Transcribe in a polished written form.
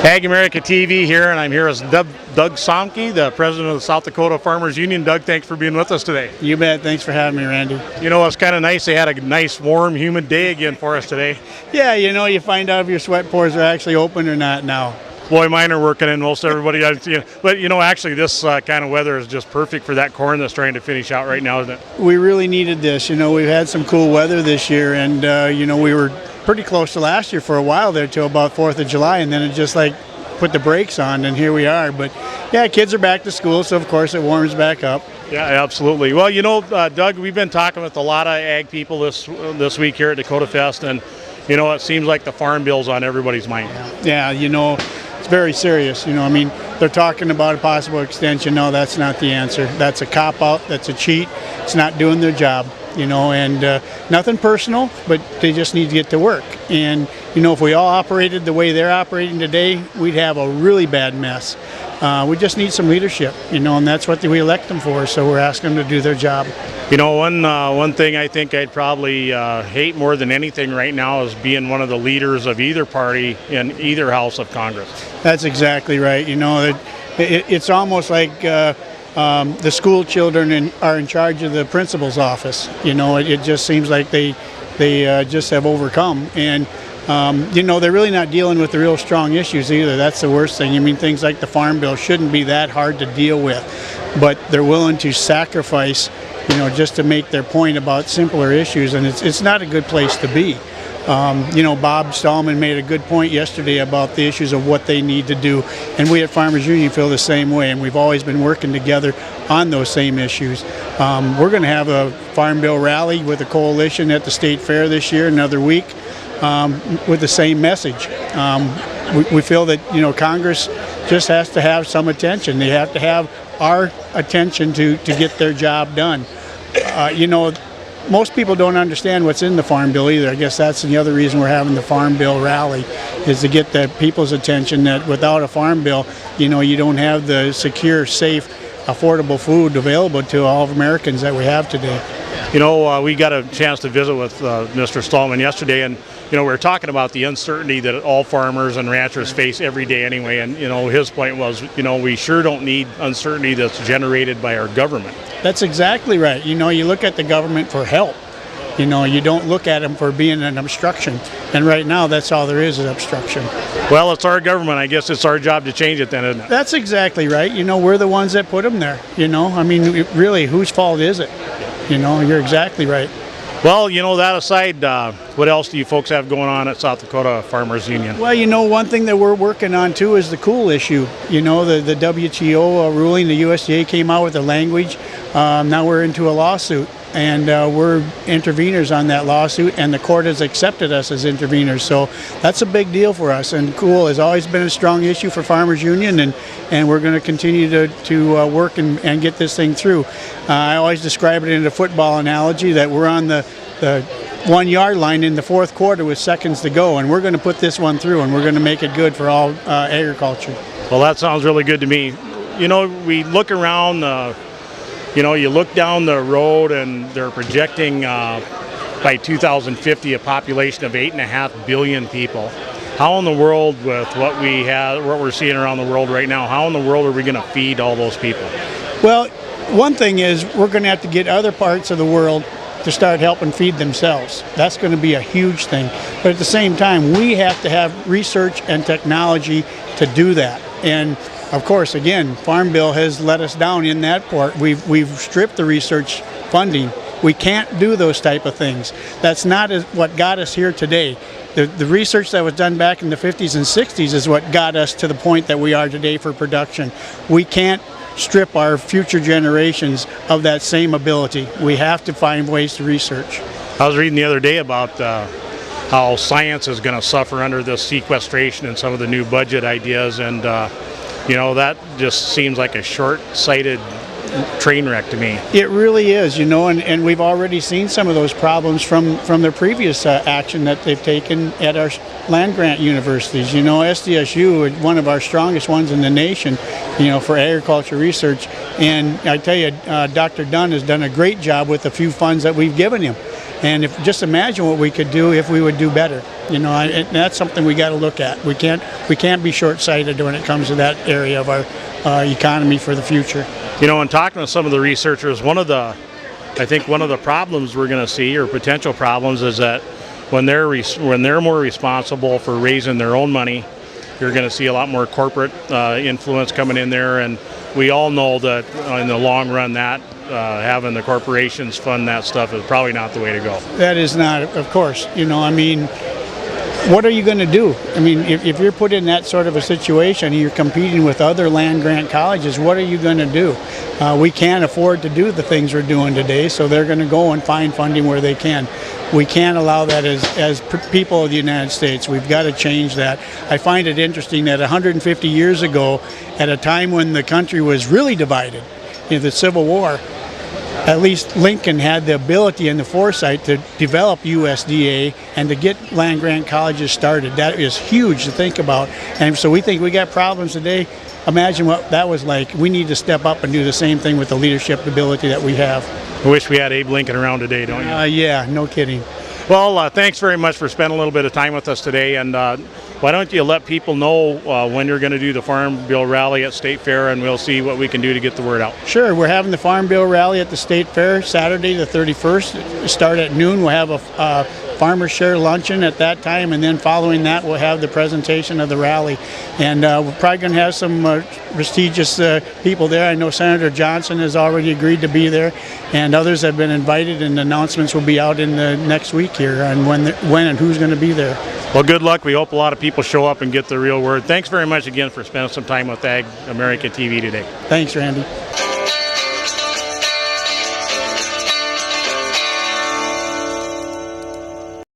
AgAmerica TV here, and I'm here with Doug Sombke, the president of the South Dakota Farmers Union. Doug, thanks for being with us today. You bet. Thanks for having me, Randy. You know, it's kind of nice. They had a nice, warm, humid day again for us today. Yeah, you know, you find out if your sweat pores are actually open or not now. Boy, mine are working, and most everybody does. But, you know, actually, this kind of weather is just perfect for that corn that's trying to finish out right now, isn't it? We really needed this. You know, we've had some cool weather this year, and, you know, we were pretty close to last year for a while there till about 4th of July, and then it just like put the brakes on, and here we are. But yeah, kids are back to school, so of course it warms back up. Yeah, absolutely. Well, you know, Doug, we've been talking with a lot of ag people this week here at Dakota Fest, and you know, it seems like the farm bill's on everybody's mind. Yeah, you know, it's very serious. You know, I mean, they're talking about a possible extension. No, that's not the answer. That's a cop-out. That's a cheat. It's not doing their job. You know, and nothing personal, but they just need to get to work. And, you know, if we all operated the way they're operating today, we'd have a really bad mess. We just need some leadership, you know, and that's what we elect them for, so we're asking them to do their job. You know, one thing I think I'd probably hate more than anything right now is being one of the leaders of either party in either house of Congress. That's exactly right. You know, it's almost like the school children are in charge of the principal's office. You know, it just seems like they just have overcome, and you know, they're really not dealing with the real strong issues either. That's the worst thing. I mean, things like the farm bill shouldn't be that hard to deal with, but they're willing to sacrifice, you know, just to make their point about simpler issues, and it's not a good place to be. You know, Bob Stallman made a good point yesterday about the issues of what they need to do, and we at Farmers Union feel the same way, and we've always been working together on those same issues. We're going to have a Farm Bill rally with a coalition at the State Fair this year, another week, with the same message. We feel that, you know, Congress just has to have some attention. They have to have our attention to get their job done. You know, most people don't understand what's in the Farm Bill either. I guess that's the other reason we're having the Farm Bill rally, is to get the people's attention that without a Farm Bill, you know, you don't have the secure, safe, affordable food available to all of Americans that we have today. You know, we got a chance to visit with Mr. Stallman yesterday, and you know, we were talking about the uncertainty that all farmers and ranchers face every day anyway, and you know, his point was, you know, we sure don't need uncertainty that's generated by our government. That's exactly right. You know, you look at the government for help. You know, you don't look at them for being an obstruction. And right now, that's all there is obstruction. Well, it's our government. I guess it's our job to change it then, isn't it? That's exactly right. You know, we're the ones that put them there. You know, I mean, really, whose fault is it? You know, you're exactly right. Well, you know, that aside, what else do you folks have going on at South Dakota Farmers Union? Well, you know, one thing that we're working on too is the cool issue. You know, the WTO ruling, the USDA came out with the language. Now we're into a lawsuit, and we're interveners on that lawsuit, and the court has accepted us as interveners. So that's a big deal for us, and cool has always been a strong issue for Farmers Union, and we're going to continue to work and get this thing through. I always describe it in a football analogy that we're on the 1 yard line in the fourth quarter with seconds to go, and we're going to put this one through, and we're going to make it good for all agriculture. Well, that sounds really good to me. You know, we look around, you know, you look down the road, and they're projecting by 2050 a population of 8.5 billion people. How in the world, with what we're seeing around the world right now, how in the world are we going to feed all those people? Well, one thing is we're going to have to get other parts of the world to start helping feed themselves. That's going to be a huge thing. But at the same time, we have to have research and technology to do that. And of course, again, Farm Bill has let us down in that part. We've stripped the research funding. We can't do those type of things. That's not what got us here today. The research that was done back in the 50s and 60s is what got us to the point that we are today for production. We can't strip our future generations of that same ability. We have to find ways to research. I was reading the other day about how science is going to suffer under this sequestration and some of the new budget ideas, and you know, that just seems like a short-sighted train wreck to me. It really is, you know, and we've already seen some of those problems from the previous action that they've taken at our land-grant universities. You know, SDSU is one of our strongest ones in the nation, you know, for agriculture research. And I tell you, Dr. Dunn has done a great job with the few funds that we've given him. And just imagine what we could do if we would do better. You know, and that's something we got to look at. We can't be short-sighted when it comes to that area of our economy for the future. You know, in talking to some of the researchers, I think one of the problems we're going to see, or potential problems, is that when they're more responsible for raising their own money, you're going to see a lot more corporate influence coming in there, and we all know that in the long run that having the corporations fund that stuff is probably not the way to go. That is not, of course. You know, I mean, what are you going to do? I mean, if you're put in that sort of a situation, you're competing with other land-grant colleges, what are you going to do? We can't afford to do the things we're doing today, so they're going to go and find funding where they can. We can't allow that as people of the United States. We've got to change that. I find it interesting that 150 years ago, at a time when the country was really divided, in the Civil War, at least Lincoln had the ability and the foresight to develop USDA and to get land-grant colleges started. That is huge to think about. And so we think we got problems today. Imagine what that was like. We need to step up and do the same thing with the leadership ability that we have. I wish we had Abe Lincoln around today, don't you? Yeah, no kidding. Well, thanks very much for spending a little bit of time with us today, and why don't you let people know when you're going to do the Farm Bill rally at State Fair, and we'll see what we can do to get the word out. Sure, we're having the Farm Bill rally at the State Fair Saturday the 31st. Start at noon. We'll have a farmer share luncheon at that time, and then following that we'll have the presentation of the rally. And we're probably going to have some prestigious people there. I know Senator Johnson has already agreed to be there, and others have been invited, and announcements will be out in the next week here on when and who's going to be there. Well, good luck. We hope a lot of people show up and get the real word. Thanks very much again for spending some time with AgAmerica TV today. Thanks, Randy.